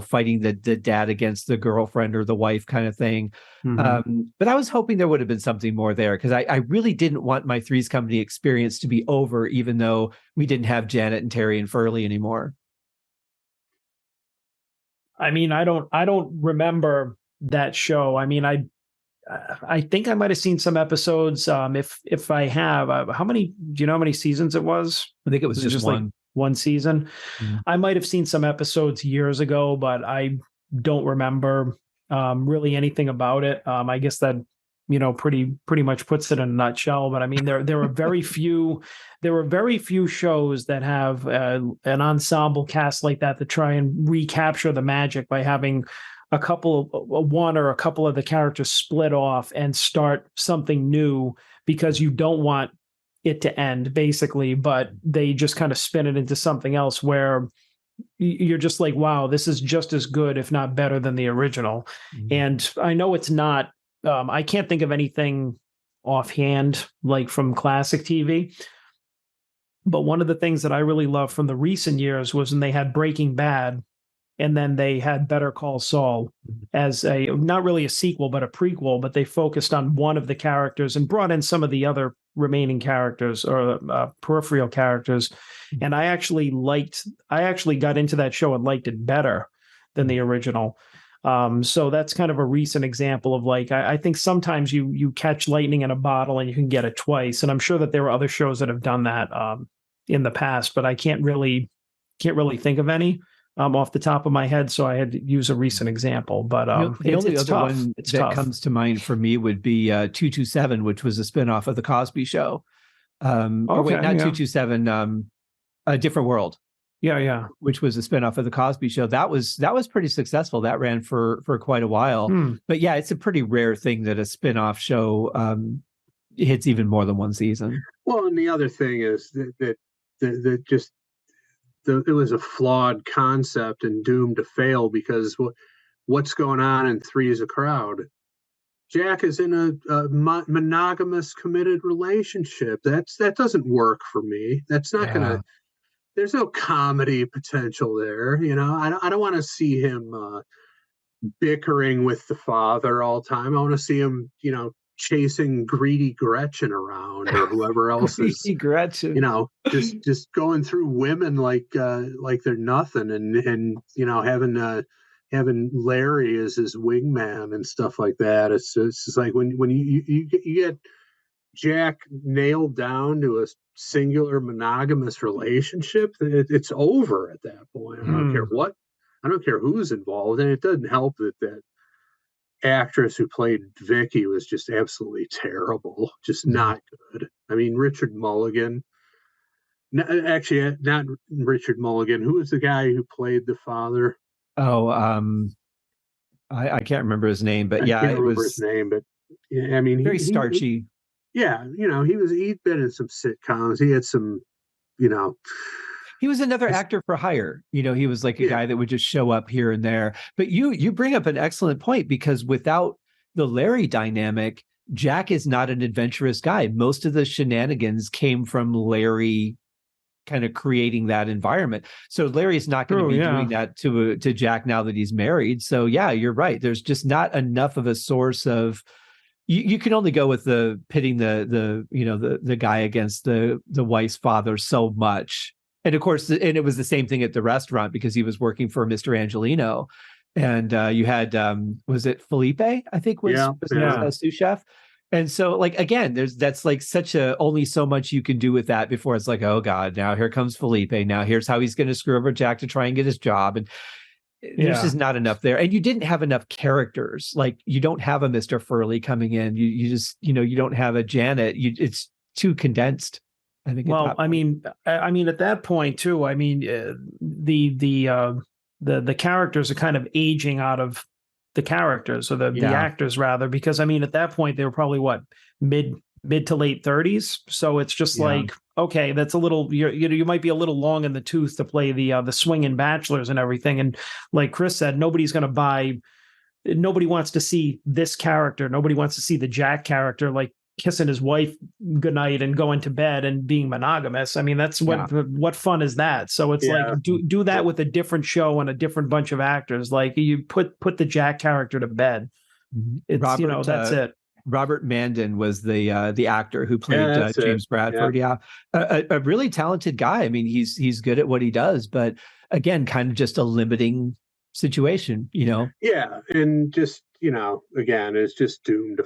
fighting the dad against the girlfriend or the wife kind of thing. But I was hoping there would have been something more there because I really didn't want my Three's Company experience to be over, even though we didn't have Janet and Terri and Furley anymore. I mean, I don't remember that show. I mean, I think I might have seen some episodes. If I have, do you know how many seasons it was? I think it was just one. Like one season. I might have seen some episodes years ago, but I don't remember really anything about it. I guess that, you know, pretty much puts it in a nutshell. But I mean, there were very few shows that have an ensemble cast like that try and recapture the magic by having one or a couple of the characters split off and start something new, because you don't want it to end basically, but they just kind of spin it into something else where you're just like, wow, this is just as good, if not better than the original. And I know it's not, I can't think of anything offhand like from classic TV. But one of the things that I really loved from the recent years was when they had Breaking Bad, and then they had Better Call Saul as not really a sequel, but a prequel, but they focused on one of the characters and brought in some of the other remaining characters or peripheral characters. And I actually got into that show and liked it better than the original. So that's kind of a recent example of like, I think sometimes you catch lightning in a bottle and you can get it twice. And I'm sure that there are other shows that have done that in the past, but I can't really think of any off the top of my head. So I had to use a recent example, but the only other one that comes to mind for me would be 227, which was a spinoff of the Cosby Show. Not 227, A Different World. Yeah. Which was a spinoff of the Cosby Show. That was pretty successful. That ran for quite a while. But yeah, it's a pretty rare thing that a spinoff show hits even more than one season. Well, and the other thing is that it was a flawed concept and doomed to fail, because what's going on in Three's a Crowd? Jack is in a monogamous, committed relationship. That doesn't work for me. That's not going to. There's no comedy potential there. You know, I don't want to see him bickering with the father all the time. I want to see him, you know, chasing greedy Gretchen around, or whoever else is, Gretchen. you know, just going through women like they're nothing, and you know, having having Larry as his wingman and stuff like that. It's just like when you get Jack nailed down to a singular monogamous relationship, it's over at that point. I don't care what, I don't care who's involved, and it doesn't help that actress who played Vicky was just absolutely terrible, just not good. I mean, Richard Mulligan. Actually, not Richard Mulligan. Who was the guy who played the father? Oh, I can't remember his name, but yeah, it was his name. But yeah, I mean, very starchy. Yeah, he'd been in some sitcoms. He had some, he was another actor for hire. He was like a guy that would just show up here and there. But you bring up an excellent point, because without the Larry dynamic, Jack is not an adventurous guy. Most of the shenanigans came from Larry kind of creating that environment. So Larry's not going to be doing that to Jack now that he's married. So yeah, you're right. There's just not enough of a source of, you can only go with the pitting the guy against the wife's father so much. And of course, and it was the same thing at the restaurant, because he was working for Mr. Angelino, and you had was it Felipe? I think was a sous chef. And so, like, again, that's like such only so much you can do with that before it's like, oh God, now here comes Felipe. Now here's how he's going to screw over Jack to try and get his job. And there's just not enough there. And you didn't have enough characters. Like, you don't have a Mr. Furley coming in. You just, you don't have a Janet. It's too condensed, I think. Well, I mean, at that point too, I mean, the characters are kind of aging out of the characters, or the actors rather, because I mean, at that point they were probably what, mid to late 30s. So it's just like, okay, that's a little, you might be a little long in the tooth to play the swinging bachelors and everything. And like Chris said, nobody wants to see this character. Nobody wants to see the Jack character, like kissing his wife goodnight and going to bed and being monogamous. I mean, that's what fun is that? So it's like, do that with a different show and a different bunch of actors. Like, you put the Jack character to bed. It's, Robert, that's it. Robert Mandan was the actor who played James Bradford. A really talented guy. I mean, he's good at what he does, but again, kind of just a limiting situation, Yeah, and just, again, it's just doomed to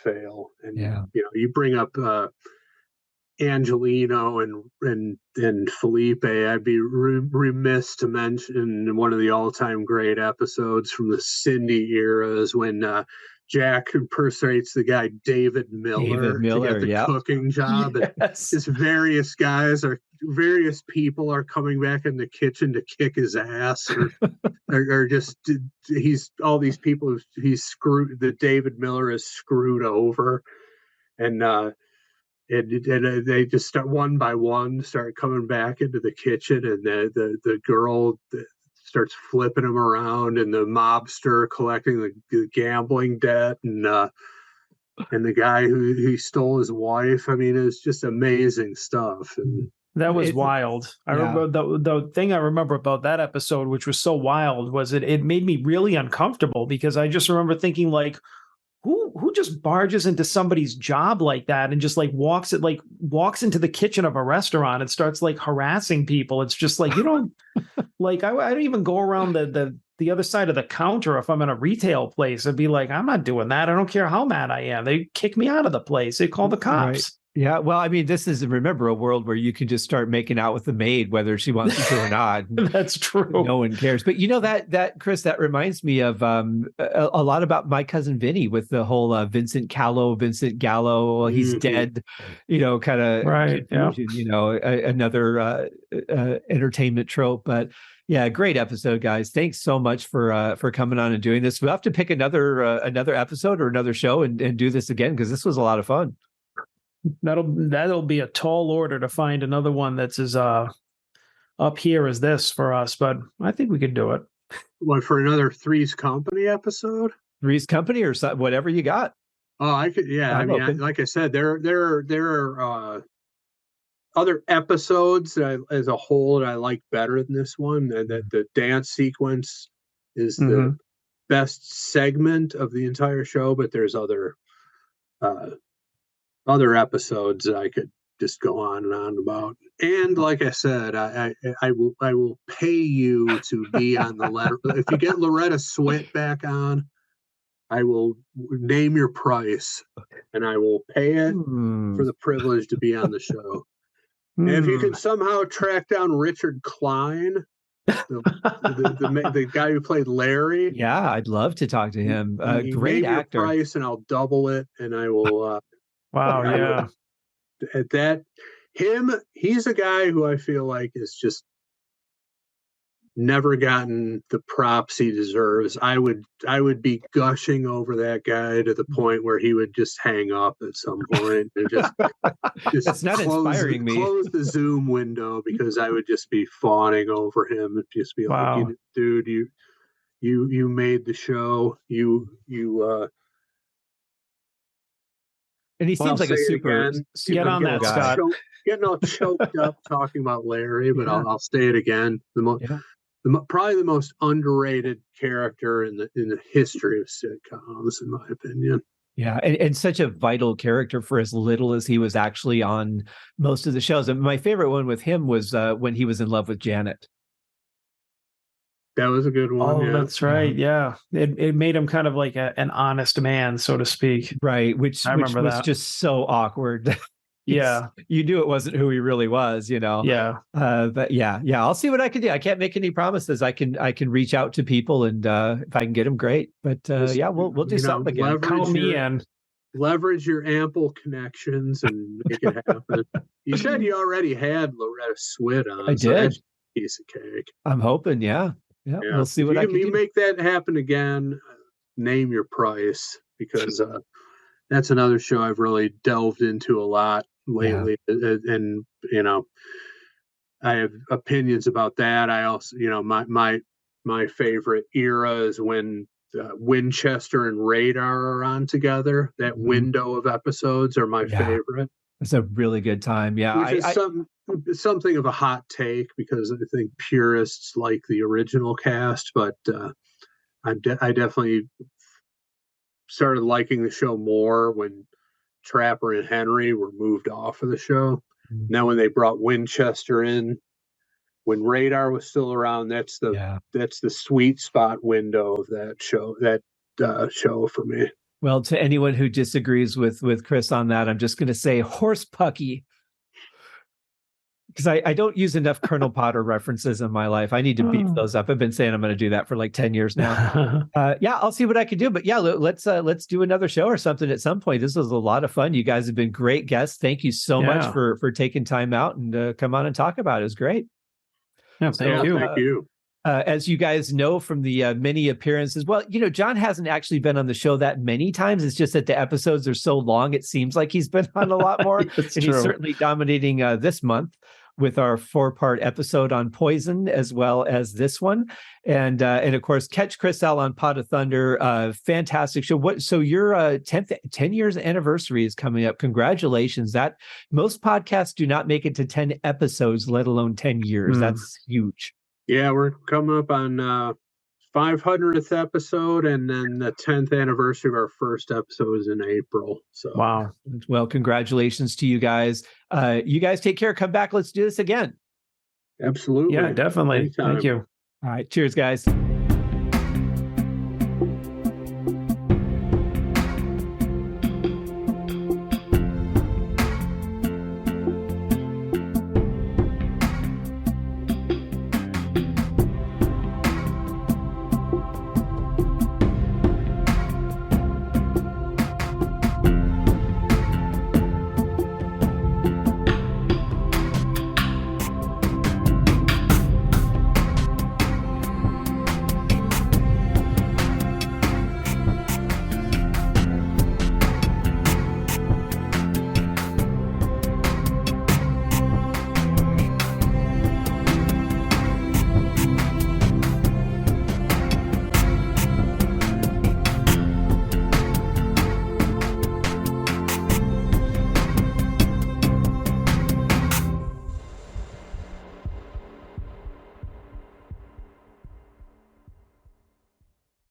fail. And you bring up Angelino and Felipe. I'd be remiss to mention one of the all-time great episodes from the Cindy era is when Jack impersonates the guy David Miller to get the cooking job. Yes. And various people are coming back in the kitchen to kick his ass, or just all these people he's screwed. That David Miller is screwed over, and they just start one by one start coming back into the kitchen, and the girl starts flipping him around, and the mobster collecting the gambling debt, and the guy who stole his wife. I mean, it's just amazing stuff. And that was wild. I remember the thing I remember about that episode, which was so wild, was it made me really uncomfortable, because I just remember thinking, like, who just barges into somebody's job like that and just like walks into the kitchen of a restaurant and starts like harassing people. It's just like, you don't like, I don't even go around the other side of the counter if I'm in a retail place. I'd be like, I'm not doing that. I don't care how mad I am. They kick me out of the place. They call the cops. Right. Yeah, well, I mean, this is, remember, a world where you can just start making out with the maid, whether she wants to or not. That's true. No one cares. But that Chris, that reminds me of a lot about My Cousin Vinny, with the whole Vincent Gallo, he's dead, kind of right. Another entertainment trope. But yeah, great episode, guys. Thanks so much for coming on and doing this. We'll have to pick another episode or another show and do this again, because this was a lot of fun. That'll be a tall order to find another one that's as up here as this for us, but I think we could do it. What, for another Three's Company episode? Three's Company or whatever you got. Oh, I could. Yeah, like I said, there are other episodes as a whole that I like better than this one. And that the dance sequence is the best segment of the entire show, but there's other episodes that I could just go on and on about. And like I said, I will pay you to be on the letter. If you get Loretta Swit back on, I will name your price, and I will pay it for the privilege to be on the show. And if you can somehow track down Richard Kline, the guy who played Larry. Yeah, I'd love to talk to him. Great actor. Price, and I'll double it, and I will. Wow, yeah. At that, he's a guy who I feel like is just never gotten the props he deserves. I would be gushing over that guy to the point where he would just hang up at some point and just that's not inspiring me. Close the Zoom window, because I would just be fawning over him and just be like, dude, you made the show. And he seems like a super get on that, guy. Scott. Getting all choked up talking about Larry, but I'll say it again. Probably the most underrated character in the history of sitcoms, in my opinion. Yeah, and such a vital character for as little as he was actually on most of the shows. And my favorite one with him was when he was in love with Janet. That was a good one. Oh, that's right. Yeah. It made him kind of like an honest man, so to speak. Right. Which was just so awkward. Yeah. You knew it wasn't who he really was, Yeah. But yeah. I'll see what I can do. I can't make any promises. I can reach out to people, and if I can get them, great. But we'll do something again. Count me in. Leverage your ample connections and make it happen. You said you already had Loretta Swit on. I did. That's a piece of cake. I'm hoping. Yeah. We'll see what I can do. Make that happen again. Name your price, because that's another show I've really delved into a lot lately. And I have opinions about that. I also, my favorite era is when Winchester and Radar are on together. That window of episodes are my favorite. It's a really good time. Yeah. Which is something of a hot take, because I think purists like the original cast, but I definitely started liking the show more when Trapper and Henry were moved off of the show. Now, when they brought Winchester in, when Radar was still around, that's the sweet spot window of that show for me. Well, to anyone who disagrees with Chris on that, I'm just going to say horse pucky, because I don't use enough Colonel Potter references in my life. I need to beef those up. I've been saying I'm going to do that for like 10 years now. I'll see what I can do. But yeah, let's do another show or something at some point. This was a lot of fun. You guys have been great guests. Thank you so much for taking time out and come on and talk about it. It was great. Yeah, thank you. As you guys know from the many appearances, well, John hasn't actually been on the show that many times. It's just that the episodes are so long, it seems like he's been on a lot more. And he's certainly dominating this month with our 4-part episode on poison, as well as this one. And of course, catch Chris L on Pot of Thunder. Fantastic show. So your 10 years anniversary is coming up. Congratulations. That most podcasts do not make it to 10 episodes, let alone 10 years. That's huge. Yeah, we're coming up on 500th episode, and then the 10th anniversary of our first episode is in April. So wow. Well, congratulations to you guys. You guys take care. Come back. Let's do this again. Absolutely. Yeah, definitely. Anytime. Thank you. All right. Cheers, guys.